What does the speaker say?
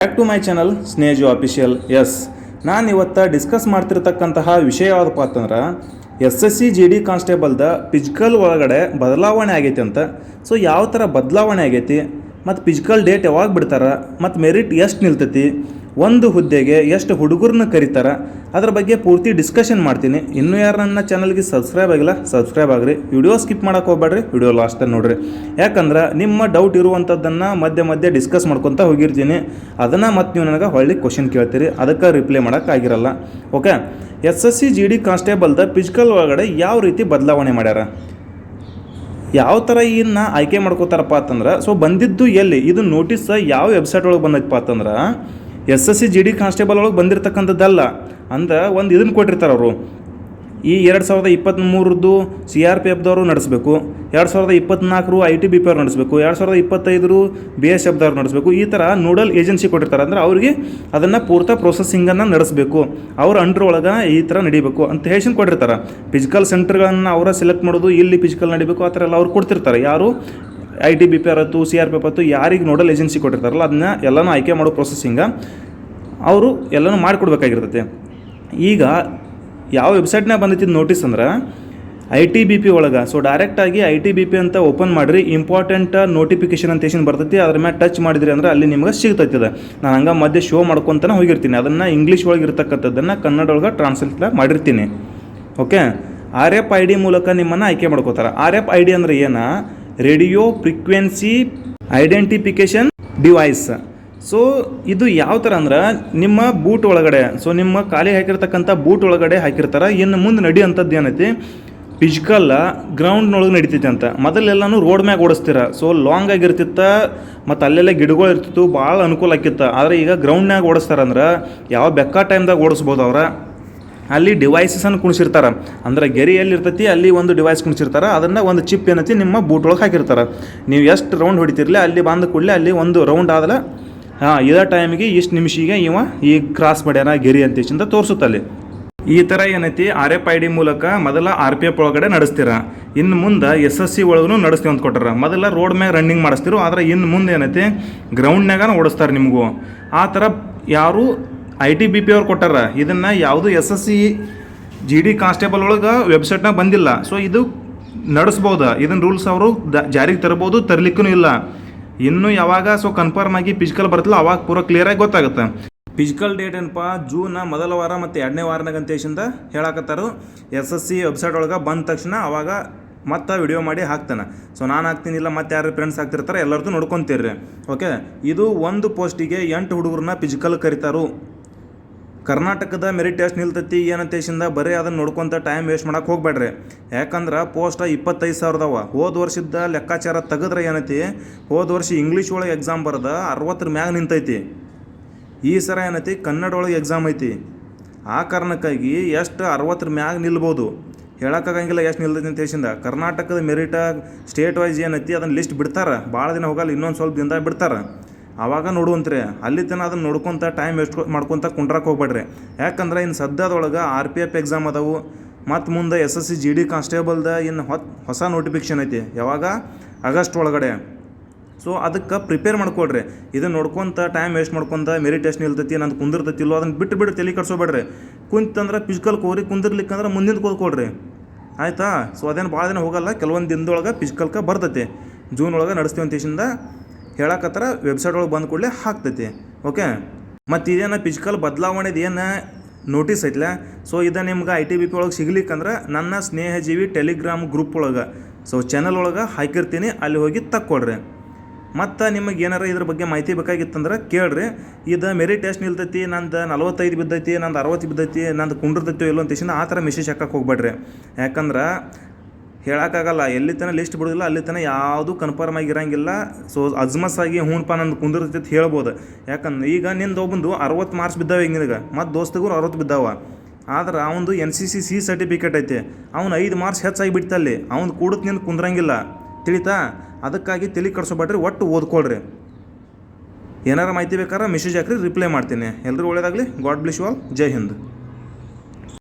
Back to my channel ಸ್ನೇಜು official. ನಾನು ಇವತ್ತು ಡಿಸ್ಕಸ್ ಮಾಡ್ತಿರ್ತಕ್ಕಂತಹ ವಿಷಯ ಯಾವುದಪ್ಪ ಅಂತಂದ್ರೆ SSC GD ಕಾನ್ಸ್ಟೇಬಲ್ದ ಫಿಸಿಕಲ್ ಒಳಗಡೆ ಬದಲಾವಣೆ ಆಗೈತಿ ಅಂತ. ಸೊ ಯಾವ ಥರ ಬದಲಾವಣೆ ಆಗೈತಿ ಮತ್ತು ಫಿಸಿಕಲ್ ಡೇಟ್ ಯಾವಾಗ ಬಿಡ್ತಾರೆ ಮತ್ತು ಮೆರಿಟ್ ಎಷ್ಟು ನಿಲ್ತೈತಿ, ಒಂದು ಹುದ್ದೆಗೆ ಎಷ್ಟು ಹುಡುಗರನ್ನ ಕರೀತಾರೆ, ಅದ್ರ ಬಗ್ಗೆ ಪೂರ್ತಿ ಡಿಸ್ಕಷನ್ ಮಾಡ್ತೀನಿ. ಇನ್ನೂ ಯಾರು ನನ್ನ ಚಾನಲ್ಗೆ ಸಬ್ಸ್ಕ್ರೈಬ್ ಆಗಿಲ್ಲ ಸಬ್ಸ್ಕ್ರೈಬ್ ಆಗಿರಿ, ವಿಡಿಯೋ ಸ್ಕಿಪ್ ಮಾಡೋಕೆ ಹೋಗ್ಬೇಡ್ರಿ, ವಿಡಿಯೋ ಲಾಸ್ಟಲ್ಲಿ ನೋಡಿರಿ. ಯಾಕಂದ್ರೆ ನಿಮ್ಮ ಡೌಟ್ ಇರುವಂಥದ್ದನ್ನು ಮಧ್ಯೆ ಡಿಸ್ಕಸ್ ಮಾಡ್ಕೊತ ಹೋಗಿರ್ತೀನಿ. ಅದನ್ನು ಮತ್ತು ನೀವು ನನಗೆ ಹೊಳ್ಳಿ ಕ್ವಶನ್ ಕೇಳ್ತೀರಿ, ಅದಕ್ಕೆ ರಿಪ್ಲೈ ಮಾಡೋಕ್ಕಾಗಿರಲ್ಲ. ಓಕೆ, SSC GD ಕಾನ್ಸ್ಟೇಬಲ್ದ ಫಿಸಿಕಲ್ ಒಳಗಡೆ ಯಾವ ರೀತಿ ಬದಲಾವಣೆ ಮಾಡ್ಯಾರ, ಯಾವ ಥರ ಇದನ್ನ ಆಯ್ಕೆ ಮಾಡ್ಕೋತಾರಪ್ಪ ಅಂತಂದ್ರೆ, ಸೊ ಬಂದಿದ್ದು ಎಲ್ಲಿ, ಇದು ನೋಟಿಸ್ ಯಾವ ವೆಬ್ಸೈಟ್ ಒಳಗೆ ಬಂದೈತಪ್ಪ ಅಂತಂದ್ರೆ SSC GD ಕಾನ್ಸ್ಟೇಬಲ್ ಒಳಗೆ ಬಂದಿರತಕ್ಕಂಥದ್ದಲ್ಲ. ಅಂದ್ರೆ ಒಂದು ಇದನ್ನು ಕೊಟ್ಟಿರ್ತಾರೆ ಅವರು, ಈ 2023 CRPFದವರು ನಡೆಸಬೇಕು, 2024 ITBP ಅವ್ರು ನಡೆಸಬೇಕು, 2025 BSFದವ್ರು ನಡೆಸಬೇಕು. ಈ ಥರ ನೋಡಲ್ ಏಜೆನ್ಸಿ ಕೊಟ್ಟಿರ್ತಾರೆ. ಅಂದರೆ ಅವ್ರಿಗೆ ಅದನ್ನು ಪೂರ್ತಿ ಪ್ರೊಸೆಸಿಂಗನ್ನು ನಡೆಸಬೇಕು, ಅವ್ರ ಅಂಡ್ರ್ ಒಳಗೆ ಈ ಥರ ನಡಿಬೇಕು ಅಂತ ಹೇಳಿ ಕೊಟ್ಟಿರ್ತಾರೆ. ಫಿಸಿಕಲ್ ಸೆಂಟರ್ಗಳನ್ನು ಅವರ ಸೆಲೆಕ್ಟ್ ಮಾಡೋದು, ಇಲ್ಲಿ ಫಿಸಿಕಲ್ ನಡಿಬೇಕು ಆ ಥರ ಎಲ್ಲ ಅವ್ರು ಕೊಡ್ತಿರ್ತಾರೆ. ಯಾರು ITBP ಆಯಿತು CRPF ಆಯಿತು ಯಾರಿಗೆ ನೋಡಲ್ ಏಜೆನ್ಸಿ ಕೊಟ್ಟಿರ್ತಾರಲ್ಲ ಅದನ್ನ ಎಲ್ಲನೂ ಆಯ್ಕೆ ಮಾಡೋ ಪ್ರೊಸೆಸಿಂಗ ಅವರು ಎಲ್ಲನೂ ಮಾಡಿಕೊಡ್ಬೇಕಾಗಿರ್ತೈತೆ. ಈಗ ಯಾವ ವೆಬ್ಸೈಟ್ನಾಗ ಬಂದೈತಿ ನೋಟಿಸ್ ಅಂದ್ರೆ ITBP ಒಳಗೆ. ಸೊ ಡೈರೆಕ್ಟಾಗಿ ITBP ಅಂತ ಓಪನ್ ಮಾಡಿರಿ, ಇಂಪಾರ್ಟೆಂಟ್ ನೋಟಿಫಿಕೇಶನ್ ಅಂತ ಏನು ಬರ್ತೈತಿ ಅದ್ರ ಮೇಲೆ ಟಚ್ ಮಾಡಿದ್ರಿ ಅಂದ್ರೆ ಅಲ್ಲಿ ನಿಮ್ಗೆ ಸಿಗ್ತೈತದ. ನಾನು ಹಂಗೆ ಮಧ್ಯೆ ಶೋ ಮಾಡ್ಕೊತಾನೆ ಹೋಗಿರ್ತೀನಿ, ಅದನ್ನು ಇಂಗ್ಲೀಷ್ ಒಳಗೆ ಇರ್ತಕ್ಕಂಥದ್ದನ್ನು ಕನ್ನಡ ಒಳಗೆ ಟ್ರಾನ್ಸ್ಲೇಟ್ ಮಾಡಿರ್ತೀನಿ. ಓಕೆ, RFID ಮೂಲಕ ನಿಮ್ಮನ್ನು ಆಯ್ಕೆ ಮಾಡ್ಕೋತಾರೆ. RFID ಅಂದರೆ ಏನು, radio frequency identification device. So ಇದು ಯಾವ ಥರ ಅಂದ್ರೆ ನಿಮ್ಮ ಬೂಟ್ ಒಳಗಡೆ, ಸೊ ನಿಮ್ಮ ಖಾಲಿ ಹಾಕಿರ್ತಕ್ಕಂಥ ಬೂಟ್ ಒಳಗಡೆ ಹಾಕಿರ್ತಾರೆ. ಇನ್ನು ಮುಂದೆ ನಡಿಯೋಂಥದ್ದು ಏನೈತಿ, ಫಿಸಿಕಲ್ಲ ಗ್ರೌಂಡ್ನೊಳಗೆ ನಡಿತೈತೆ ಅಂತ. ಮೊದಲೆಲ್ಲನೂ ರೋಡ್ ಮ್ಯಾಗ ಓಡಿಸ್ತೀರ, ಸೊ ಲಾಂಗ್ ಆಗಿರ್ತಿತ್ತ ಮತ್ತು ಅಲ್ಲೆಲ್ಲ ಗಿಡಗಳು ಇರ್ತಿತ್ತು, ಭಾಳ ಅನುಕೂಲ ಆಕಿತ್ತು. ಆದರೆ ಈಗ ಗ್ರೌಂಡ್ನಾಗ ಓಡಿಸ್ತಾರಂದ್ರೆ ಯಾವ ಬೆಕ್ಕ ಟೈಮ್ದಾಗ ಓಡಿಸ್ಬೋದು ಅವ್ರ. ಅಲ್ಲಿ ಡಿವೈಸಸನ್ನು ಕುಣಿಸಿರ್ತಾರೆ, ಅಂದರೆ ಗೆರೆ ಎಲ್ಲಿ ಇರ್ತೈತಿ ಅಲ್ಲಿ ಒಂದು ಡಿವೈಸ್ ಕುಣಿಸಿರ್ತಾರೆ. ಅದನ್ನು ಒಂದು ಚಿಪ್ ಏನೈತಿ ನಿಮ್ಮ ಬೂಟ್ ಒಳಗೆ ಹಾಕಿರ್ತಾರೆ. ನೀವು ಎಷ್ಟು ರೌಂಡ್ ಹೊಡಿತಿರ್ಲಿ ಅಲ್ಲಿ ಬಂದ ಕೂಡಲೇ ಅಲ್ಲಿ ಒಂದು ರೌಂಡ್ ಆದ್ರೆ ಇದೇ ಟೈಮಿಗೆ ಇಷ್ಟು ನಿಮಿಷಿಗೆ ಈ ಕ್ರಾಸ್ ಮಾಡ್ಯಾರ ಗೆರೆ ಅಂತೇಶಿಂದ ತೋರಿಸುತ್ತಲ್ಲಿ. ಈ ಥರ ಏನೈತಿ RFID ಮೂಲಕ ಮೊದಲ RPF ಒಳಗಡೆ ನಡೆಸ್ತೀರ. ಇನ್ನು ಮುಂದೆ SSC ಒಳಗೂ ನಡೆಸ್ತೀವಿ ಅಂತ ಕೊಟ್ಟಾರ. ಮೊದಲ ರೋಡ್ ಮ್ಯಾಗ ರನ್ನಿಂಗ್ ಮಾಡಿಸ್ತಿರು, ಆದರೆ ಇನ್ನು ಮುಂದೆ ಏನೈತಿ ಗ್ರೌಂಡ್ನಾಗ ಓಡಿಸ್ತಾರೆ ನಿಮಗೂ. ಆ ಥರ ಯಾರು ITBP ಅವ್ರು ಕೊಟ್ಟಾರ. ಇದನ್ನು ಯಾವುದು SSC GD ಕಾನ್ಸ್ಟೇಬಲ್ ಒಳಗೆ ವೆಬ್ಸೈಟ್ನಾಗ ಬಂದಿಲ್ಲ. ಸೊ ಇದು ನಡೆಸ್ಬೋದು, ಇದನ್ನ ರೂಲ್ಸ್ ಅವರು ಜಾರಿಗೆ ತರ್ಬೋದು, ತರಲಿಕ್ಕೂ ಇಲ್ಲ. ಇನ್ನೂ ಯಾವಾಗ ಸೊ ಕನ್ಫರ್ಮ್ ಆಗಿ ಫಿಸಿಕಲ್ ಬರ್ತಲ್ಲ ಅವಾಗ ಪೂರ ಕ್ಲಿಯರಾಗಿ ಗೊತ್ತಾಗುತ್ತೆ. ಫಿಸಿಕಲ್ ಡೇಟ್ ಏನಪ್ಪ, ಜೂನ್ ಮೊದಲ ವಾರ ಮತ್ತು 2ನೇ ವಾರನಾಗಂತೇಶಿಂದ ಹೇಳಕತ್ತಾರು. SSC ವೆಬ್ಸೈಟ್ ಒಳಗೆ ಬಂದ ತಕ್ಷಣ ಅವಾಗ ಮತ್ತೆ ವಿಡಿಯೋ ಮಾಡಿ ಹಾಕ್ತಾನೆ. ಸೊ ನಾನು ಹಾಕ್ತೀನಿ, ಇಲ್ಲ ಮತ್ತು ಯಾರು ಫ್ರೆಂಡ್ಸ್ ಹಾಕ್ತಿರ್ತಾರೆ, ಎಲ್ಲರದ್ದು ನೋಡ್ಕೊತೀರ್ರಿ. ಓಕೆ, ಇದು ಒಂದು ಪೋಸ್ಟಿಗೆ 8 ಹುಡುಗರನ್ನ ಫಿಸಿಕಲ್ ಕರಿತಾರು. ಕರ್ನಾಟಕದ ಮೆರಿಟ್ ಟೆಸ್ಟ್ ನಿಲ್ತೈತಿ ಏನಂತೇಶಿಂದ ಬರೀ ಅದನ್ನು ನೋಡ್ಕೊತ ಟೈಮ್ ವೇಸ್ಟ್ ಮಾಡೋಕೆ ಹೋಗ್ಬೇಡ್ರಿ. ಯಾಕಂದ್ರೆ ಪೋಸ್ಟ್ 25,000 ಅದಾವ. ಹೋದ ವರ್ಷದ ಲೆಕ್ಕಾಚಾರ ತೆಗೆದ್ರೆ ಏನೈತಿ, ಹೋದ ವರ್ಷ ಇಂಗ್ಲೀಷ್ ಒಳಗೆ ಎಕ್ಸಾಮ್ ಬರೆದ 60 ಮ್ಯಾಗ ನಿಂತೈತಿ. ಈ ಸರ ಏನೈತಿ ಕನ್ನಡ ಒಳಗೆ ಎಕ್ಸಾಮ್ ಐತಿ. ಆ ಕಾರಣಕ್ಕಾಗಿ ಎಷ್ಟು 60 ಮ್ಯಾಗ ನಿಲ್ಬೋದು, ಹೇಳೋಕ್ಕಾಗಂಗಿಲ್ಲ ಎಷ್ಟು ನಿಲ್ತೈತಿ ಅಂತೇಶಿಂದ. ಕರ್ನಾಟಕದ ಮೆರಿಟ ಸ್ಟೇಟ್ ವೈಸ್ ಏನೈತಿ ಅದನ್ನು ಲಿಸ್ಟ್ ಬಿಡ್ತಾರೆ, ಭಾಳ ದಿನ ಹೋಗಲ್ಲ, ಇನ್ನೊಂದು ಸ್ವಲ್ಪ ದಿನದಾಗ ಬಿಡ್ತಾರೆ. ಆವಾಗ ನೋಡುವಂತ್ರಿ. ಅಲ್ಲಿ ತನಕ ಅದನ್ನು ನೋಡ್ಕೊತ ಟೈಮ್ ವೇಸ್ಟ್ ಮಾಡ್ಕೊತ ಕುಂಡ್ರಕ್ಕೆ ಹೋಗ್ಬೇಡ್ರಿ. ಯಾಕಂದ್ರೆ ಇನ್ನು ಸದ್ಯದೊಳಗೆ RPF ಎಕ್ಸಾಮ್ ಅದಾವು, ಮತ್ತು ಮುಂದೆ SSC GD ಕಾನ್ಸ್ಟೇಬಲ್ದ ಇನ್ನು ಹೊಸ ನೋಟಿಫಿಕೇಷನ್ ಐತಿ. ಯಾವಾಗ, ಆಗಸ್ಟ್ ಒಳಗಡೆ. ಸೊ ಅದಕ್ಕೆ ಪ್ರಿಪೇರ್ ಮಾಡ್ಕೊಳ್ರಿ. ಇದನ್ನು ನೋಡ್ಕೊತ ಟೈಮ್ ವೇಸ್ಟ್ ಮಾಡ್ಕೊತ ಮೆರಿಟ್ ಟೆಸ್ಟ್ ನಿಲ್ತೈತಿ ನಂದು ಕುಂದಿರ್ತೈತಿಲ್ಲೋ ಅದನ್ನು ಬಿಟ್ಟು ತಲೆ ಕಟ್ಸೋಬೇಡ್ರಿ. ಕುಂತಂದ್ರೆ ಫಿಸಿಕಲ್ ಕೋರಿ, ಕುಂದಿರ್ಲಿಕ್ಕಂದ್ರೆ ಮುಂದಿನ ಕೂತ್ಕೊಳ್ರಿ, ಆಯಿತಾ. ಸೊ ಅದೇನು ಭಾಳ ದಿನ ಹೋಗಲ್ಲ, ಕೆಲವೊಂದು ದಿನದೊಳಗೆ ಫಿಸಿಕಲ್ಗೆ ಬರ್ತೈತಿ. ಜೂನ್ ಒಳಗೆ ನಡೆಸ್ತೀವಿ ಅಂತೇಶಿಂದ ಹೇಳಕತ್ತಾರ. ವೆಬ್ಸೈಟ್ ಒಳಗೆ ಬಂದ ಕೂಡಲೇ ಹಾಕ್ತೈತಿ. ಓಕೆ, ಮತ್ತು ಇದೇನು ಫಿಸಿಕಲ್ ಬದಲಾವಣೆದು ಏನು ನೋಟಿಸ್ ಐತಲ್ಲ, ಸೊ ಇದು ನಿಮ್ಗೆ ITBP ಒಳಗೆ ಸಿಗ್ಲಿಕ್ಕಂದ್ರೆ ನನ್ನ ಸ್ನೇಹಜೀವಿ ಟೆಲಿಗ್ರಾಮ್ ಗ್ರೂಪ್ ಒಳಗೆ, ಸೊ ಚಾನಲ್ ಒಳಗೆ ಹಾಕಿರ್ತೀನಿ, ಅಲ್ಲಿ ಹೋಗಿ ತಕ್ಕೊಡ್ರಿ. ಮತ್ತು ನಿಮಗೆ ಏನಾರ ಇದ್ರ ಬಗ್ಗೆ ಮಾಹಿತಿ ಬೇಕಾಗಿತ್ತಂದ್ರೆ ಕೇಳ್ರಿ. ಇದು ಮೆರಿಟ್ ಟೆಸ್ಟ್ ನಿಲ್ತೈತಿ, ನಂದು 45 ಬಿದ್ದೈತಿ, ನಂದು 60 ಬಿದ್ದೈತಿ, ನಂದು ಕುಂಡಿರ್ತೈತಿ ಎಲ್ಲೋ ಅಂತೇಶಿಂದ ಆ ಥರ ಮೆಸೇಜ್ ಹಾಕಕ್ಕೆ ಹೋಗ್ಬೇಡ್ರಿ. ಯಾಕಂದ್ರೆ ಹೇಳೋಕ್ಕಾಗಲ್ಲ, ಎಲ್ಲಿ ತನಕ ಲಿಸ್ಟ್ ಬಿಡೋದಿಲ್ಲ ಅಲ್ಲಿ ತನಕ ಯಾವುದು ಕನ್ಫರ್ಮ್ ಆಗಿರೋಂಗಿಲ್ಲ. ಸೊ ಅಜ್ಮಸ್ ಆಗಿ ಹೂನಪ್ಪ ನಂದು ಕುಂದಿರ್ತೈತಿ ಹೇಳ್ಬೋದು. ಯಾಕಂದ್ರೆ ಈಗ ನಿಂದು ಒಬ್ಬಂದು 60 ಮಾರ್ಕ್ಸ್ ಬಿದ್ದಾವೆ, ಈಗ ನಿನಗೆ ಮತ್ತು ದೋಸ್ತಗೂ 60 ಬಿದ್ದಾವ. ಆದ್ರೆ ಅವನು NCC C ಸರ್ಟಿಫಿಕೇಟ್ ಐತಿ, ಅವ್ನು 5 ಮಾರ್ಕ್ಸ್ ಹೆಚ್ಚಾಗಿ ಬಿಡ್ತಲ್ಲಿ, ಅವ್ನು ಕೂಡತ್ ನಿಂದು ಕುಂದ್ರಂಗಿಲ್ಲ, ತಿಳಿತಾ. ಅದಕ್ಕಾಗಿ ತಲೆ ಕಟ್ಸೋಬೇಡ್ರಿ, ಒಟ್ಟು ಓದ್ಕೊಳ್ರಿ. ಏನಾರು ಮಾಹಿತಿ ಬೇಕಾದ್ರೆ ಮೆಸೇಜ್ ಹಾಕ್ರಿ, ರಿಪ್ಲೈ ಮಾಡ್ತೀನಿ. ಎಲ್ಲರೂ ಒಳ್ಳೆಯದಾಗಲಿ. God bless you all. Jai Hind.